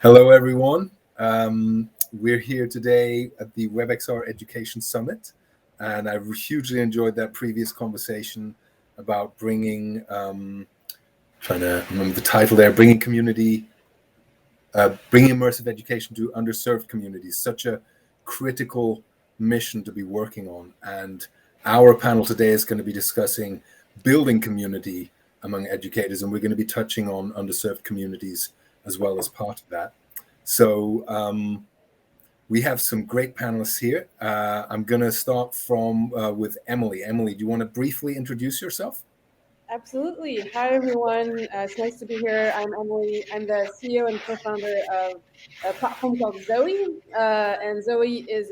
Hello, everyone. We're here today at the WebXR Education Summit, and I hugely enjoyed that previous conversation about bringing, trying to remember the title there, bringing immersive education to underserved communities, such a critical mission to be working on. And our panel today is going to be discussing building community among educators, and we're going to be touching on underserved communities as well as part of that. So we have some great panelists here. I'm going to start with Emilie. Emilie, do you want to briefly introduce yourself? Absolutely. Hi, everyone. It's nice to be here. I'm Emilie. I'm the CEO and co-founder of a platform called Zoe. And Zoe is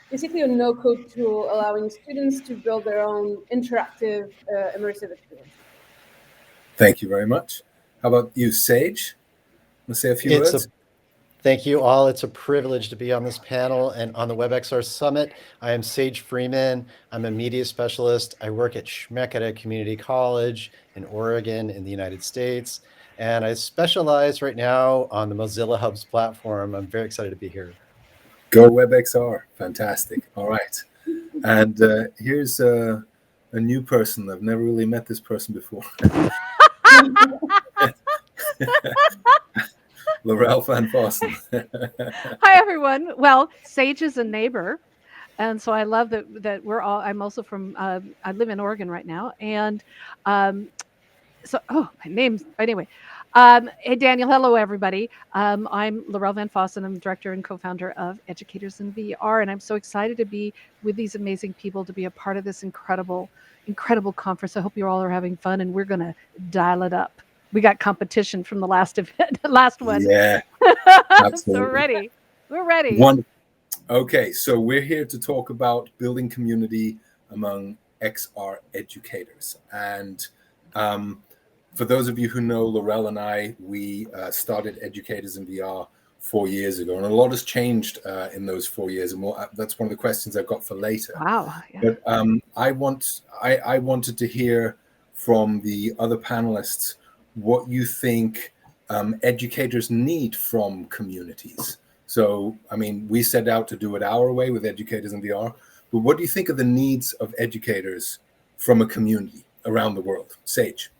basically a no-code tool allowing students to build their own interactive, immersive experiences. Thank you very much. How about you, Sage? Let's say a few words. Thank you all. It's a privilege to be on this panel and on the WebXR Summit. I am Sage Freeman. I'm a media specialist. I work at Chemeketa Community College in Oregon in the United States. And I specialize right now on the Mozilla Hubs platform. I'm very excited to be here. Go WebXR. Fantastic. All right. And here's a new person. I've never really met this person before. Lorelle van Fossen. Hi, everyone. Well, Sage is a neighbor. And so I love that we're all, I'm also from, I live in Oregon right now. And my name's, anyway. Hey, Daniel. Hello, everybody. I'm Lorelle van Fossen. I'm director and co-founder of Educators in VR. And I'm so excited to be with these amazing people, to be a part of this incredible conference. I hope you all are having fun, and we're going to dial it up. We got competition from the last event, last one. Yeah, so we're ready. Okay, so we're here to talk about building community among XR educators. And for those of you who know Lorelle and I, we started Educators in VR 4 years ago, and a lot has changed in those 4 years. And that's one of the questions I've got for later. Wow. Yeah. But I wanted to hear from the other panelists what you think educators need from communities. So, I mean, we set out to do it our way with Educators in VR, but what do you think of the needs of educators from a community around the world? Sage.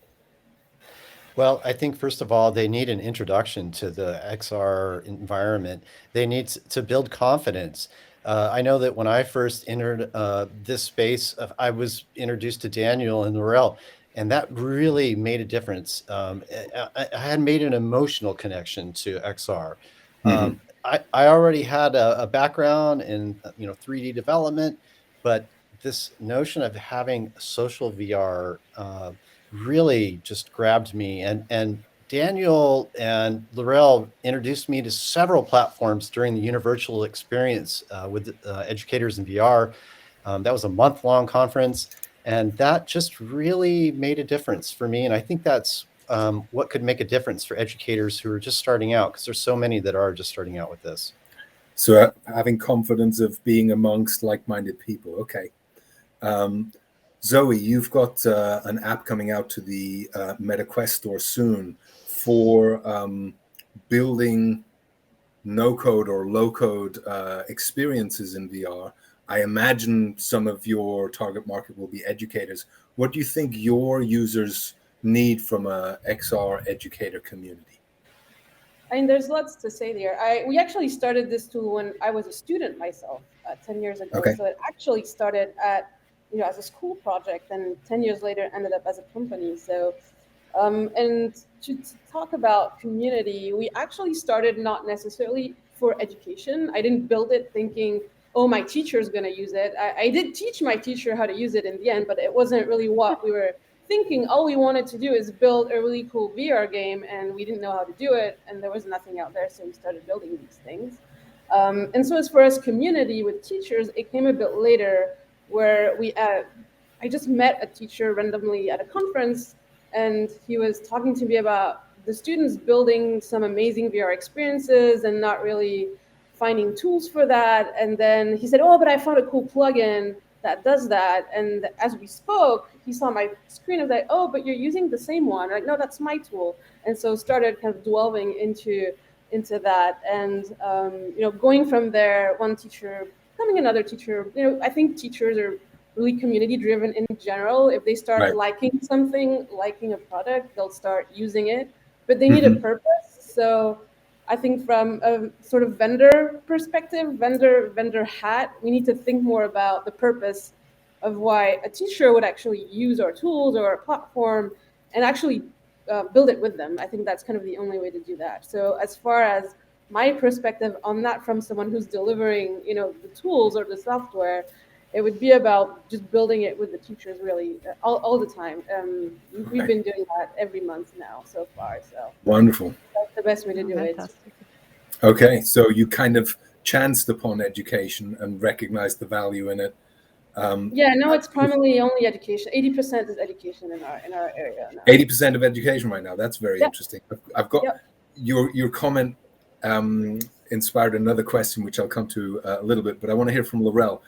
Well, I think, first of all, they need an introduction to the XR environment. They need to build confidence. I know that when I first entered this space, I was introduced to Daniel and Lorelle, and that really made a difference. I had made an emotional connection to XR. Mm-hmm. I already had a background in 3D development, but this notion of having social VR really just grabbed me. And Daniel and Lorelle introduced me to several platforms during the Universal experience with Educators in VR. That was a month-long conference, and that just really made a difference for me. And I think that's what could make a difference for educators who are just starting out, because there's so many that are just starting out with this. So having confidence of being amongst like-minded people. Okay. Zoe, you've got an app coming out to the MetaQuest store soon for building no-code or low-code experiences in VR. I imagine some of your target market will be educators. What do you think your users need from a XR educator community? I mean, there's lots to say there. We actually started this tool when I was a student myself 10 years ago. Okay. So it actually started as a school project, and 10 years later ended up as a company. So, and to talk about community, we actually started not necessarily for education. I didn't build it thinking, oh, my teacher's going to use it. I did teach my teacher how to use it in the end, but it wasn't really what we were thinking. All we wanted to do is build a really cool VR game, and we didn't know how to do it, and there was nothing out there, so we started building these things. And so as far as community with teachers, it came a bit later, where I just met a teacher randomly at a conference, and he was talking to me about the students building some amazing VR experiences and not really finding tools for that. And then he said, oh, but I found a cool plugin that does that. And as we spoke, he saw my screen and was like, oh, but you're using the same one. Like, no, that's my tool. And so started kind of delving into into that, and going from there, one teacher becoming another teacher. I think teachers are really community driven in general. If they start liking something, liking a product, they'll start using it, but they need a purpose. So I think from a sort of vendor perspective, vendor hat, we need to think more about the purpose of why a teacher would actually use our tools or our platform, and actually build it with them. I think that's kind of the only way to do that. So as far as my perspective on that from someone who's delivering, the tools or the software, it would be about just building it with the teachers really all the time. We've been doing that every month now so far. So wonderful. That's the best way to do Fantastic. it. Okay, so you kind of chanced upon education and recognized the value in it. No, it's primarily only education. 80% is education in our area now. 80% of education right now. That's very interesting. I've got your comment inspired another question, which I'll come to a little bit, but I want to hear from Lorelle.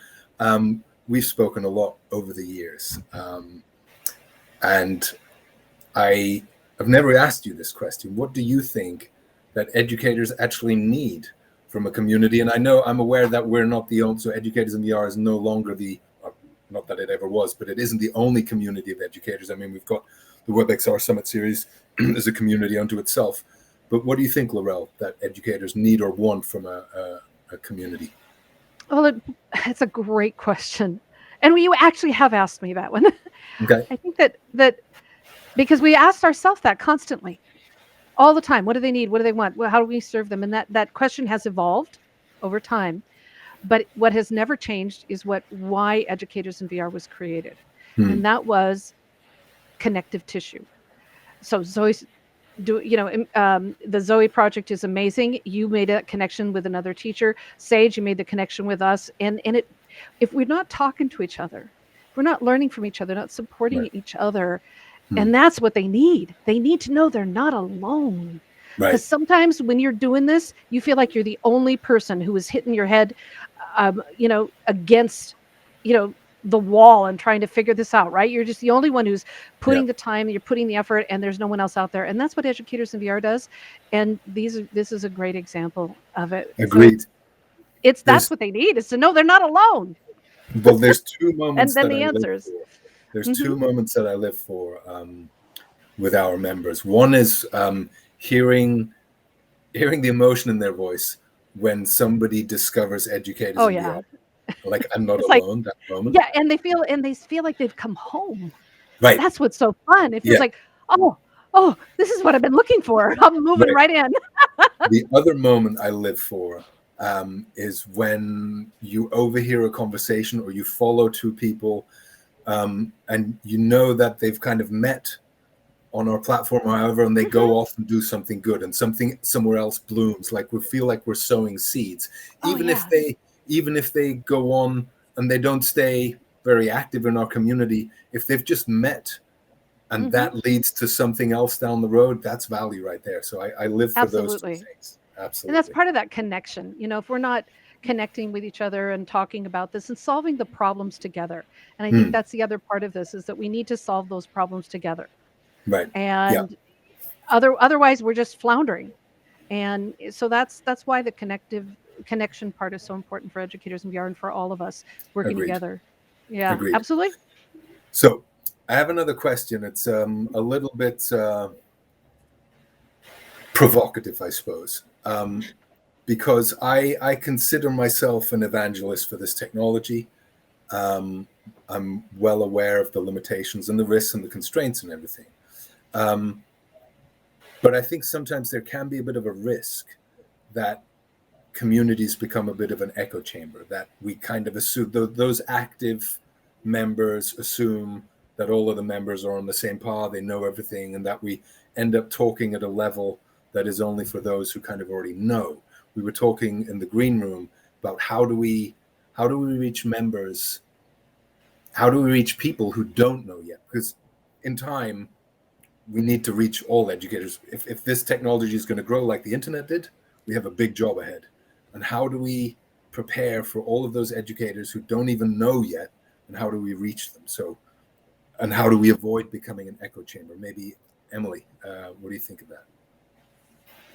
We've spoken a lot over the years, and I've never asked you this question. What do you think that educators actually need from a community? And I'm aware that we're not the only, so Educators in VR is no longer not that it ever was, but it isn't the only community of educators. I mean, we've got the WebXR Summit Series as a community unto itself. But what do you think, Lorelle, that educators need or want from a community? Well, it's a great question. And you actually have asked me that one. Okay. I think that because we asked ourselves that constantly, all the time. What do they need? What do they want? Well, how do we serve them? And that question has evolved over time. But what has never changed is why Educators in VR was created. And that was connective tissue. So Zoe's the Zoe project is amazing. You made a connection with another teacher. Sage, you made the connection with us. And if we're not talking to each other, if we're not learning from each other, not supporting each other, and that's what they need. They need to know they're not alone. Because sometimes when you're doing this, you feel like you're the only person who is hitting your head, against, the wall and trying to figure this out, right? You're just the only one who's putting the time, you're putting the effort, and there's no one else out there. And that's what Educators in VR does. And this is a great example of it. Agreed. So that's what they need, is to know they're not alone. Well, there's two moments. And then the answers. There's two moments that I live for with our members. One is hearing the emotion in their voice when somebody discovers Educators in VR. Like, I'm not alone, that moment. Yeah, and they feel like they've come home. Right. That's what's so fun. It feels like, oh, this is what I've been looking for. I'm moving right in. The other moment I live for is when you overhear a conversation or you follow two people and you know that they've kind of met on our platform or however, and they go off and do something good and something somewhere else blooms. Like, we feel like we're sowing seeds. Even if they go on and they don't stay very active in our community, if they've just met and that leads to something else down the road, that's value right there. So I live for those two things. Absolutely. And that's part of that connection. If we're not connecting with each other and talking about this and solving the problems together. And I think that's the other part of this, is that we need to solve those problems together. Right. And otherwise we're just floundering. And so that's why the connection part is so important for Educators in VR and for all of us working together. Yeah, Agreed. Absolutely. So I have another question. It's a little bit provocative, I suppose, because I consider myself an evangelist for this technology. I'm well aware of the limitations and the risks and the constraints and everything. But I think sometimes there can be a bit of a risk that communities become a bit of an echo chamber, that we kind of assume those active members assume that all of the members are on the same path, they know everything, and that we end up talking at a level that is only for those who kind of already know. We were talking in the green room about how do we reach members, how do we reach people who don't know yet? Because in time, we need to reach all educators. If this technology is going to grow like the internet did, we have a big job ahead. And how do we prepare for all of those educators who don't even know yet, and how do we reach them? So, and how do we avoid becoming an echo chamber? Maybe Emilie, what do you think of that?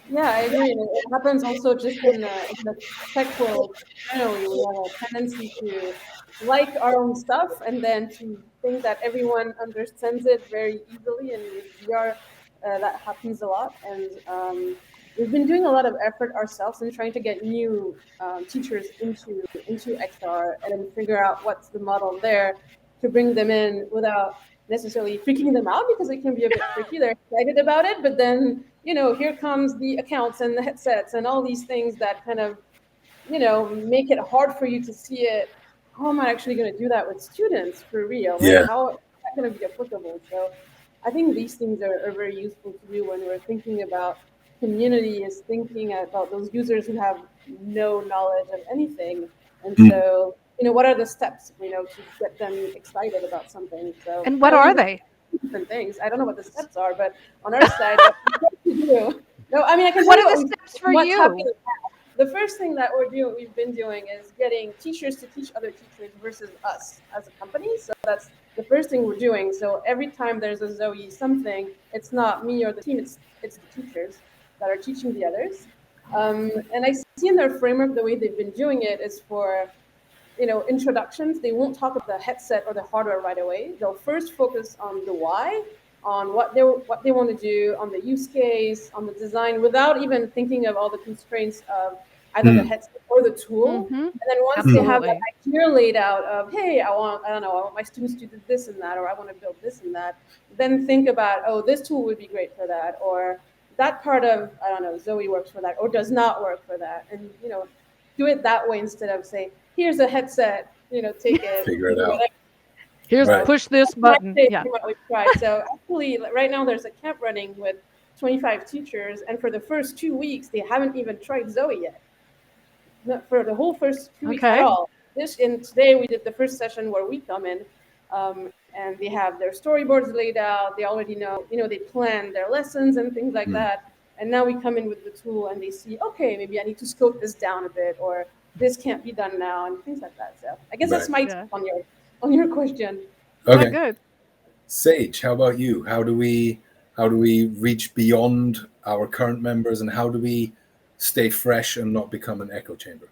Yeah, I agree. And it happens also just in the tech world generally. We have a tendency to like our own stuff and then to think that everyone understands it very easily. And with VR, that happens a lot. And we've been doing a lot of effort ourselves in trying to get new teachers into XR and then figure out what's the model there to bring them in without necessarily freaking them out, because it can be a bit tricky. They're excited about it, but then, here comes the accounts and the headsets and all these things that kind of, make it hard for you to see it. How am I actually going to do that with students for real? Right? Yeah. How is that going to be applicable? So I think these things are very useful to do when we're thinking about community, is thinking about those users who have no knowledge of anything. And so, what are the steps, to get them excited about something? So, And what are they? different things. I don't know what the steps are, but on our side, what we do. No, I mean, I can What tell are you the steps for what's you? happening now. The first thing that we've been doing is getting teachers to teach other teachers versus us as a company. So that's the first thing we're doing. So every time there's a Zoe something, it's not me or the team, it's the teachers that are teaching the others. And I see in their framework, the way they've been doing it is for introductions. They won't talk about the headset or the hardware right away. They'll first focus on the why, on what they want to do, on the use case, on the design, without even thinking of all the constraints of either the headset or the tool. Mhm. And then once they have that Absolutely. idea laid out of, hey, I want my students to do this and that, or I want to build this and that, then think about, oh, this tool would be great for that, or that part of, I don't know, Zoe works for that or does not work for that. And do it that way instead of say, here's a headset, take it. Figure it out. Here's Right. push this button. Yeah. What we've tried. So actually, right now there's a camp running with 25 teachers, and for the first 2 weeks, they haven't even tried Zoe yet. Not for the whole first 2 weeks at Okay. all. Today we did the first session where we come in, and they have their storyboards laid out. They already know, they plan their lessons and things like that. And now we come in with the tool, and they see, okay, maybe I need to scope this down a bit, or this can't be done now, and things like that. So I guess that's my take on your question. Okay. Good. Sage, how about you? How do we reach beyond our current members, and how do we stay fresh and not become an echo chamber?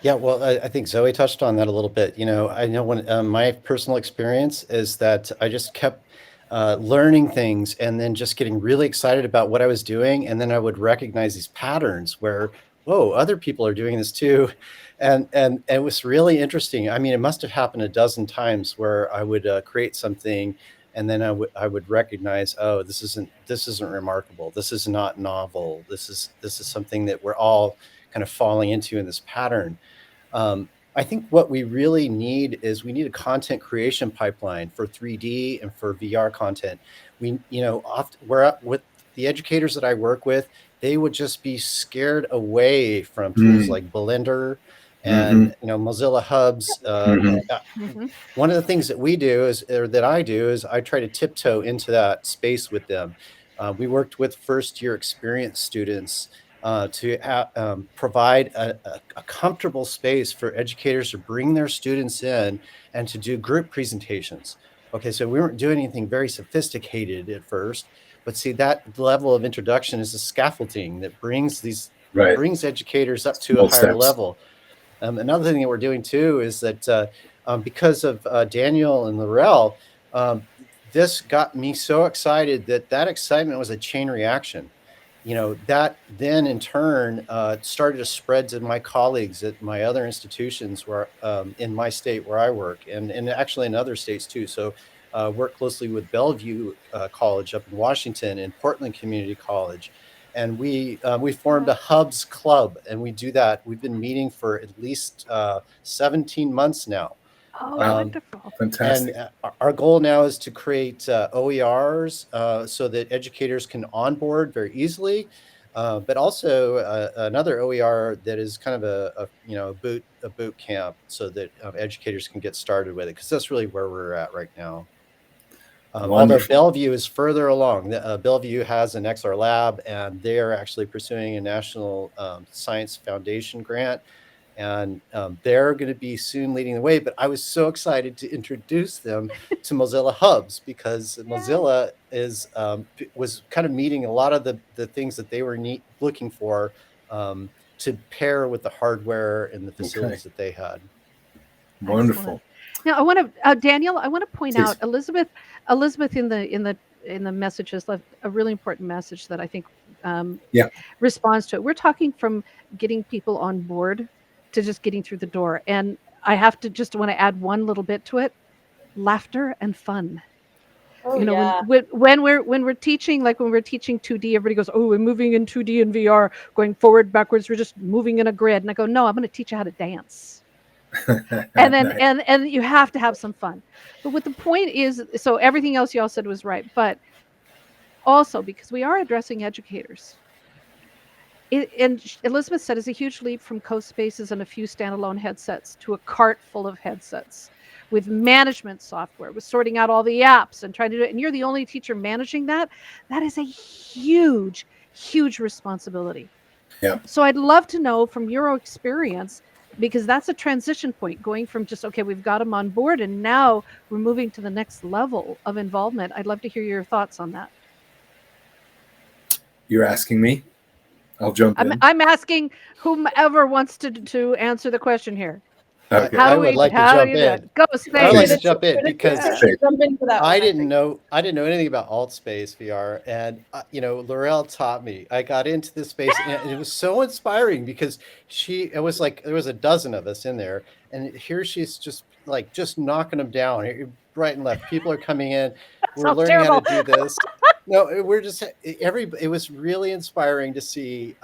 Yeah, well, I think Zoe touched on that a little bit. I know when my personal experience is that I just kept learning things and then just getting really excited about what I was doing. And then I would recognize these patterns where, whoa, other people are doing this too. And it was really interesting. I mean, it must have happened a dozen times where I would create something and then I would recognize, oh, this isn't remarkable. This is not novel. This is something that we're all kind of falling into in this pattern. I think what we really need is we need a content creation pipeline for 3D and for VR content. We're with the educators that I work with, they would just be scared away from tools like Blender and Mozilla Hubs. One of the things that I do is I try to tiptoe into that space with them. We worked with first-year experience students to provide a comfortable space for educators to bring their students in and to do group presentations. Okay, so we weren't doing anything very sophisticated at first, but see, that level of introduction is the scaffolding that brings educators up to a higher level. Another thing that we're doing too is that because of Daniel and Lorelle, this got me so excited that excitement was a chain reaction. That then in turn started to spread to my colleagues at my other institutions where in my state where I work and actually in other states too. So work closely with Bellevue College up in Washington and Portland Community College. And we formed a Hubs Club, and we do that. We've been meeting for at least 17 months now. Oh, wonderful. Fantastic. And our goal now is to create OERs so that educators can onboard very easily, but also another OER that is kind of a boot camp so that educators can get started with it, because that's really where we're at right now. Although Bellevue is further along. Bellevue has an XR lab, and they are actually pursuing a National Science Foundation grant. And they're going to be soon leading the way. But I was so excited to introduce them to Mozilla Hubs, because Mozilla was kind of meeting a lot of the things that they were looking for to pair with the hardware and the facilities that they had. Wonderful. Excellent. Now I want to, Daniel, I want to point Please. out Elizabeth in the messages left a really important message that I think responds to it. We're talking from getting people on board to just getting through the door. And I have to just want to add one little bit to it: laughter and fun. Oh, You know, yeah. when we're teaching, like when we're teaching 2D, everybody goes, "Oh, we're moving in 2D and VR, going forward, backwards. We're just moving in a grid." And I go, "No, I'm going to teach you how to dance." And then and you have to have some fun. But what the point is, so everything else y'all said was right, but also because we are addressing educators. And Elizabeth said it's a huge leap from CoSpaces and a few standalone headsets to a cart full of headsets with management software, with sorting out all the apps and trying to do it. And you're the only teacher managing that. That is a huge, huge responsibility. Yeah. So I'd love to know from your experience, because that's a transition point, going from just, okay, we've got them on board and now we're moving to the next level of involvement. I'd love to hear your thoughts on that. You're asking me? I'll jump in. I'm asking whomever wants to answer the question here. Okay. I would like to jump in. Go, I would like to Space. jump in because jump into that I one, didn't know anything about AltSpace VR, and Lorelle taught me. I got into this space, and it was so inspiring because it was like there was a dozen of us in there, and here she's just knocking them down right and left. People are coming in. We're learning how to do this. No, we're just it was really inspiring to see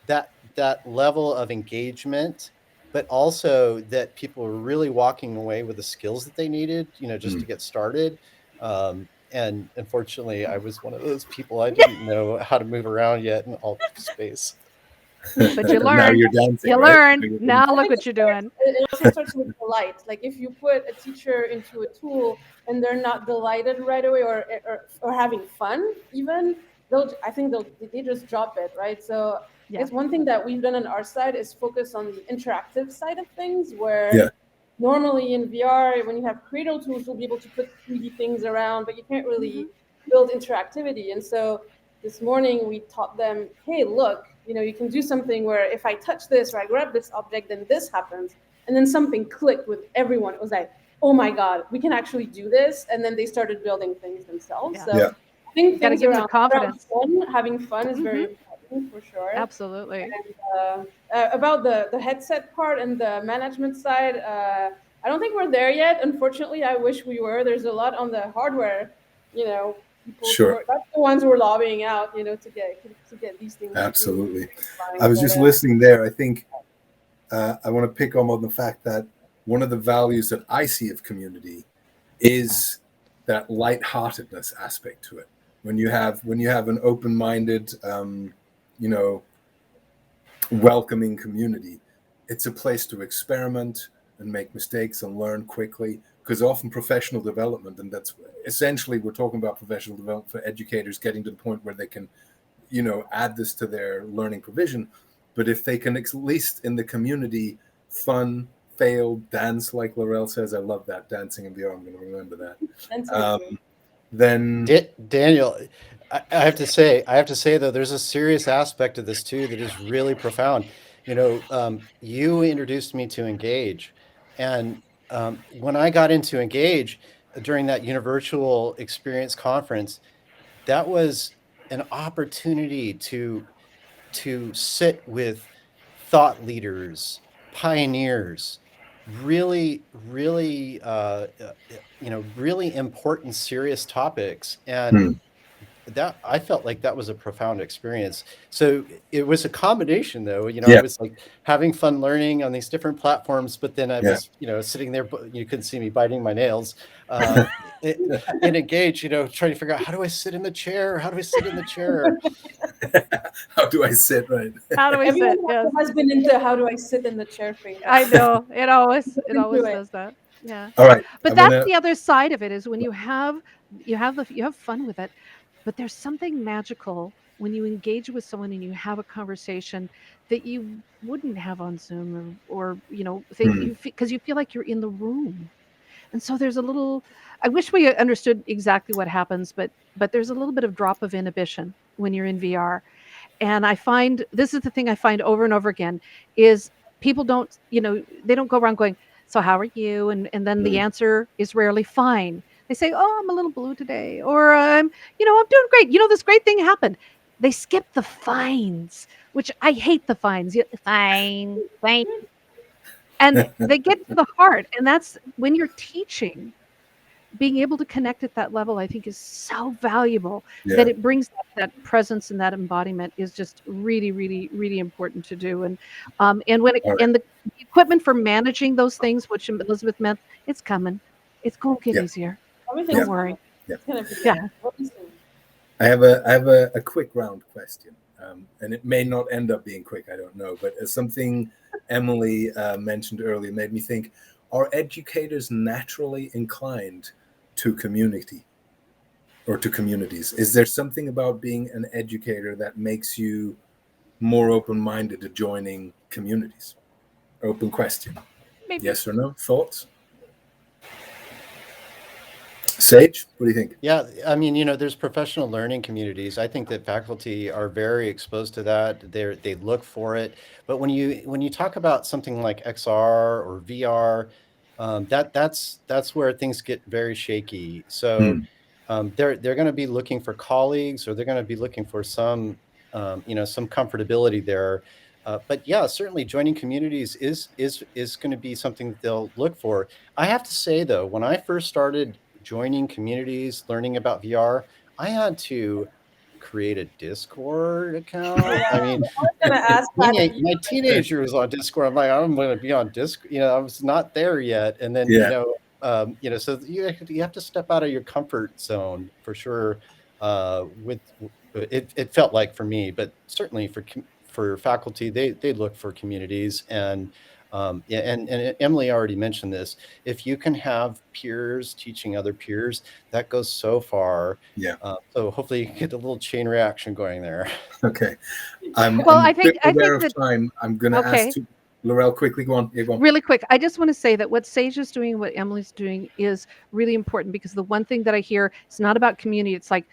that level of engagement, but also that people were really walking away with the skills that they needed, just to get started. And unfortunately, I was one of those people. I didn't know how to move around yet in AltSpace. But you learned. Now you're dancing, you right? learned. Now look what you're doing. It also starts with delight. Like if you put a teacher into a tool and they're not delighted right away or having fun, even I think they just drop it, right? So it's one thing that we've done on our side is focus on the interactive side of things, where normally in VR, when you have Cradle tools, you'll be able to put 3D things around, but you can't really build interactivity. And so this morning we taught them, hey, look, you can do something where if I touch this or I grab this object, then this happens. And then something clicked with everyone. It was like, oh my God, we can actually do this. And then they started building things themselves. Yeah. So I think Gotta things give them around confidence. having fun is very important for sure. Absolutely. And about the headset part and the management side, I don't think we're there yet. Unfortunately, I wish we were. There's a lot on the hardware, people that's the ones we're lobbying out, to get these things. Absolutely. I was just listening there. I think I want to pick on the fact that one of the values that I see of community is that lightheartedness aspect to it. When you have an open-minded, welcoming community, it's a place to experiment and make mistakes and learn quickly. Because often professional development, and that's essentially we're talking about professional development for educators getting to the point where they can, add this to their learning provision. But if they can at least in the community, fun, fail, dance, like Lorelle says, I love that, dancing in VR. I'm going to remember that. Then Daniel, I have to say though, there's a serious aspect of this too that is really profound. You introduced me to Engage, and when I got into Engage during that Univirtual Experience conference, that was an opportunity to sit with thought leaders, pioneers, really, really, really important, serious topics. And that I felt like that was a profound experience. So it was a combination though, I was like having fun learning on these different platforms, but then I was, sitting there, you couldn't see me biting my nails, in Engage, trying to figure out how do I sit in the chair? How do I sit in the chair? How do I sit, right? How do I sit? Yes. Has been into how do I sit in the chair thing. I know. It always does that. Yeah. All right. But that's the other side of it, is when you have fun with it. But there's something magical when you engage with someone and you have a conversation that you wouldn't have on Zoom or because you feel like you're in the room. And so there's a little, I wish we understood exactly what happens, but there's a little bit of drop of inhibition when you're in VR. And I find, this is the thing I find over and over again, is people don't, they don't go around going, so how are you? And then the answer is rarely fine. They say, oh, I'm a little blue today, or I'm doing great. This great thing happened. They skip the fines, which I hate the fines. Fine. And they get to the heart. And that's when you're teaching, being able to connect at that level, I think, is so valuable that it brings that presence and that embodiment is just really, really, really important to do. And when and the equipment for managing those things, which Elizabeth meant, it's coming. It's going to get easier. Don't worry. It's gonna be I have a quick round question, and it may not end up being quick. I don't know, but something Emilie mentioned earlier made me think: are educators naturally inclined to community or to communities? Is there something about being an educator that makes you more open-minded to joining communities? Open question. Maybe. Yes or no? Thoughts? Sage, what do you think? Yeah, I mean, there's professional learning communities. I think that faculty are very exposed to that. They look for it. But when you talk about something like XR or VR, that's where things get very shaky. So they're going to be looking for colleagues, or they're going to be looking for some some comfortability there. But yeah, certainly joining communities is going to be something that they'll look for. I have to say though, when I first started joining communities, learning about VR, I had to create a Discord account. I mean, my teenager was on Discord. I'm like, I'm going to be on Discord. I was not there yet. And then, so you have to step out of your comfort zone for sure. With it felt like for me, but certainly for faculty, they look for communities. And Emilie already mentioned this. If you can have peers teaching other peers, that goes so far. Yeah. So hopefully you can get a little chain reaction going there. Okay. I think that time. I'm going to ask Lorelle quickly. Go on. Yeah, go on. Really quick. I just want to say that what Sage is doing, what Emilie's doing, is really important, because the one thing that I hear, it's not about community. It's like,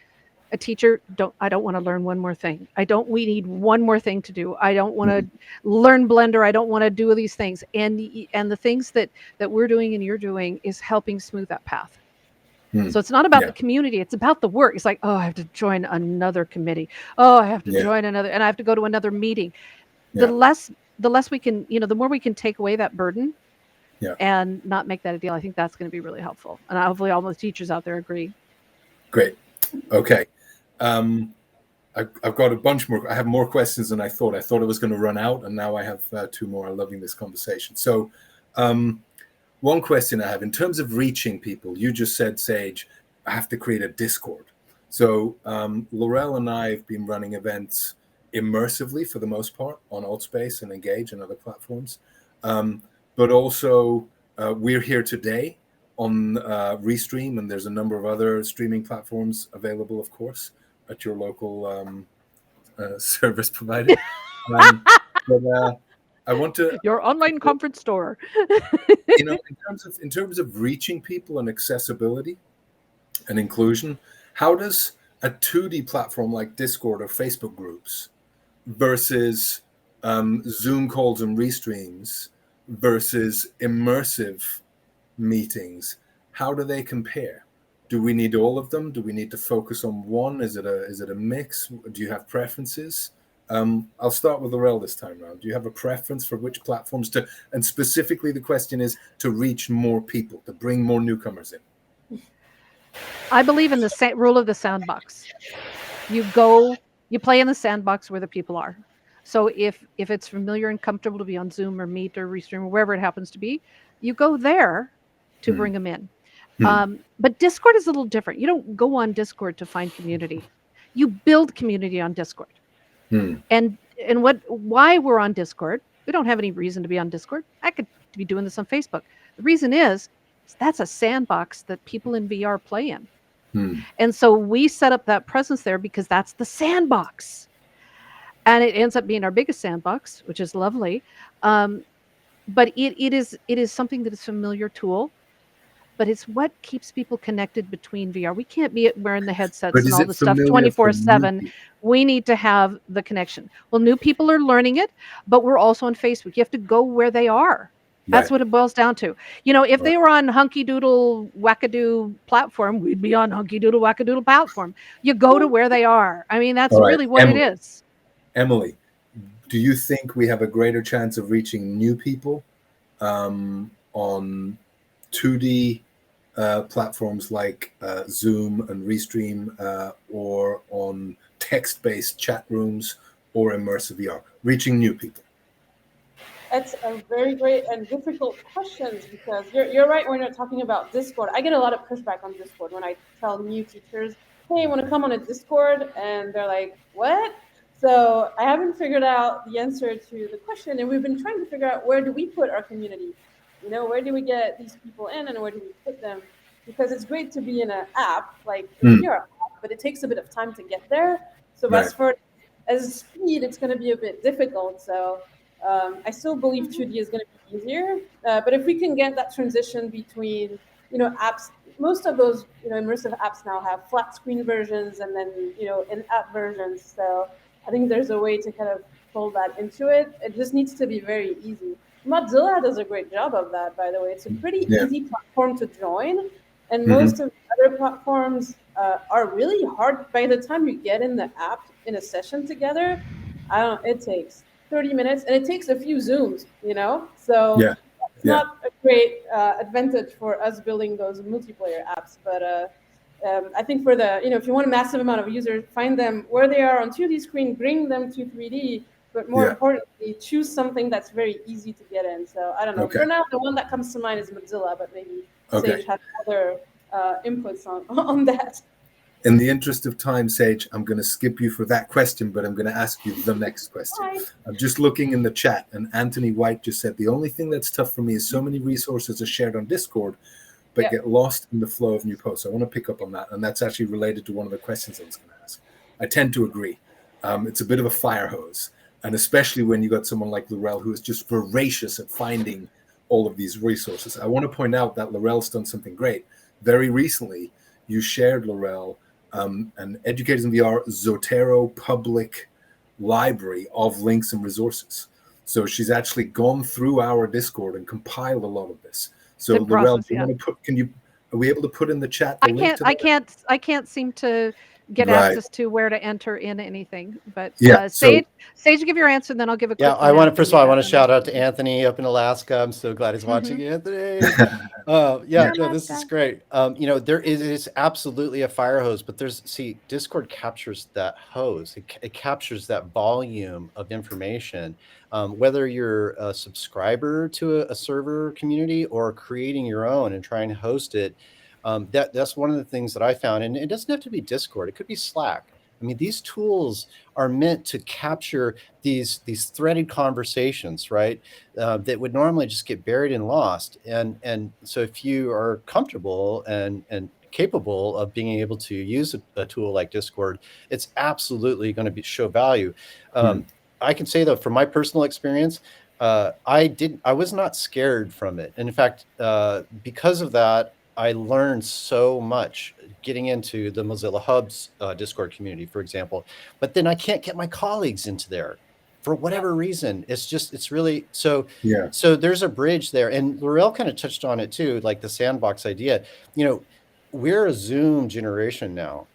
a teacher, I don't want to learn one more thing. We need one more thing to do. I don't want to learn Blender. I don't want to do these things. And the things that we're doing and you're doing is helping smooth that path. So it's not about the community. It's about the work. It's like, oh, I have to join another committee. Oh, I have to join another, and I have to go to another meeting. The less we can, the more we can take away that burden and not make that a deal. I think that's going to be really helpful. And hopefully all the teachers out there agree. Great. Okay. I've got a bunch more. I have more questions than I thought. I thought I was going to run out, and now I have two more. I'm loving this conversation. So one question I have, in terms of reaching people, you just said, Sage, I have to create a Discord. So Lorelle and I have been running events immersively for the most part on Altspace and Engage and other platforms. But also we're here today on Restream, and there's a number of other streaming platforms available, of course, at your local service provider. But I want to your online conference store. In terms of reaching people and accessibility and inclusion, how does a 2D platform like Discord or Facebook groups versus Zoom calls and Restreams versus immersive meetings, how do they compare? Do we need all of them? Do we need to focus on one? Is it a mix? Do you have preferences? I'll start with Lorelle this time around. Do you have a preference for which platforms to, and specifically the question is to reach more people, to bring more newcomers in? I believe in the rule of the sandbox. You play in the sandbox where the people are. So if it's familiar and comfortable to be on Zoom or Meet or Restream or wherever it happens to be, you go there to bring them in. But Discord is a little different. You don't go on Discord to find community. You build community on Discord. And why we're on Discord, we don't have any reason to be on Discord. I could be doing this on Facebook. The reason is that's a sandbox that people in VR play in. And so we set up that presence there because that's the sandbox. And it ends up being our biggest sandbox, which is lovely. But it is something that is a familiar tool, but it's what keeps people connected between VR. We can't be wearing the headsets But and is all it the stuff familiar for new 24/7. people? We need to have the connection. Well, new people are learning it, but we're also on Facebook. You have to go where they are. That's Right. what it boils down to. You know, if Right. they were on Hunky Doodle Wackadoo platform, we'd be on Hunky Doodle Wackadoodle platform. You go to where they are. I mean, that's All right. really what it is. Emilie, do you think we have a greater chance of reaching new people on 2D platforms like Zoom and Restream, or on text-based chat rooms or immersive VR, reaching new people? It's a very great and difficult questions, because you're right when you're talking about Discord. I get a lot of pushback on Discord when I tell new teachers, hey, I want to come on a Discord, and they're like, what? So I haven't figured out the answer to the question, and we've been trying to figure out, where do we put our community? You know, where do we get these people in, and where do we put them? Because it's great to be in an app, like a VR app, but it takes a bit of time to get there. So Right. as speed, it's going to be a bit difficult. So I still believe 2D is going to be easier, but if we can get that transition between, apps, most of those, immersive apps now have flat screen versions and then, in-app versions. So I think there's a way to kind of pull that into it. It just needs to be very easy. Mozilla does a great job of that, by the way. It's a pretty easy platform to join, and most of the other platforms are really hard. By the time you get in the app in a session together, it takes 30 minutes, and it takes a few Zooms, so it's not a great advantage for us building those multiplayer apps. But I think for the, if you want a massive amount of users, find them where they are on 2D screen, bring them to 3D, but more importantly, choose something that's very easy to get in. So I don't know. For now, the one that comes to mind is Mozilla, but maybe Sage has other inputs on that. In the interest of time, Sage, I'm going to skip you for that question, but I'm going to ask you the next question. Hi. I'm just looking in the chat, and Anthony White just said, the only thing that's tough for me is so many resources are shared on Discord, but get lost in the flow of new posts. I want to pick up on that, and that's actually related to one of the questions I was going to ask. I tend to agree. It's a bit of a fire hose, and especially when you got someone like Lorelle, who is just voracious at finding all of these resources. I want to point out that Lorelle's done something great. Very recently, you shared, Lorelle, an Educators in VR Zotero public library of links and resources. So she's actually gone through our Discord and compiled a lot of this. So Lorelle, are we able to put in the chat the link to that? I can't seem to get access to where to enter in anything. But Sage, give your answer, and then I'll give a quick one. First of all, I want to shout out to Anthony up in Alaska. I'm so glad he's watching, Anthony. This is great. There is absolutely a fire hose, but Discord captures that hose. It captures that volume of information. Whether you're a subscriber to a server community or creating your own and trying to host it, that's one of the things that I found. And it doesn't have to be Discord. It could be Slack. I mean, these tools are meant to capture these threaded conversations, right? That would normally just get buried and lost. And so if you are comfortable and capable of being able to use a tool like Discord, it's absolutely going to show value. I can say, though, from my personal experience, I was not scared from it. And in fact, because of that, I learned so much getting into the Mozilla Hub's Discord community, for example. But then I can't get my colleagues into there for whatever reason. It's really so. So there's a bridge there, and Lorelle kind of touched on it too, like the sandbox idea. We're a Zoom generation now.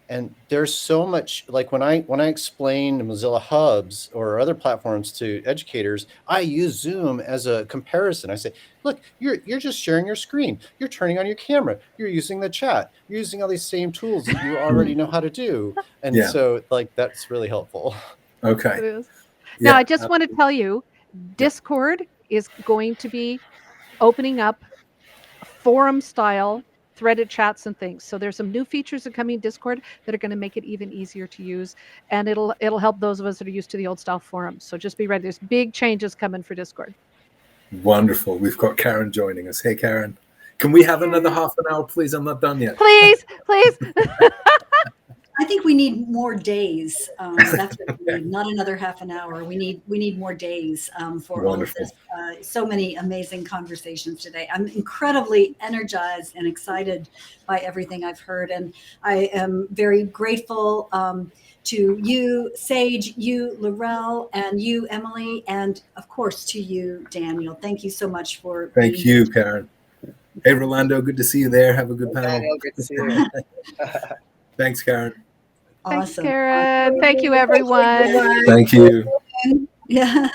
And there's so much, like when I explain Mozilla Hubs or other platforms to educators, I use Zoom as a comparison. I say, look, you're just sharing your screen. You're turning on your camera. You're using the chat. You're using all these same tools that you already know how to do. And so that's really helpful. Okay. It is. Now, I just want to tell you, Discord is going to be opening up forum style threaded chats and things. So there's some new features that coming in Discord that are going to make it even easier to use, and it'll help those of us that are used to the old style forums. So just be ready. There's big changes coming for Discord. Wonderful. We've got Karen joining us. Hey, Karen. Can we have another half an hour, please? I'm not done yet. Please. I think we need more days. That's what we need. Not another half an hour. We need more days for all of this. So many amazing conversations today. I'm incredibly energized and excited by everything I've heard, and I am very grateful to you, Sage, you, Lorelle, and you, Emilie, and of course to you, Daniel. Thank you so much for. Thank you, Karen. Hey, Rolando, good to see you there. Have a good panel. Daniel, good to see you. Thanks, Karen. Awesome. Thanks, Karen. Thank you, everyone. Thank you. Yeah.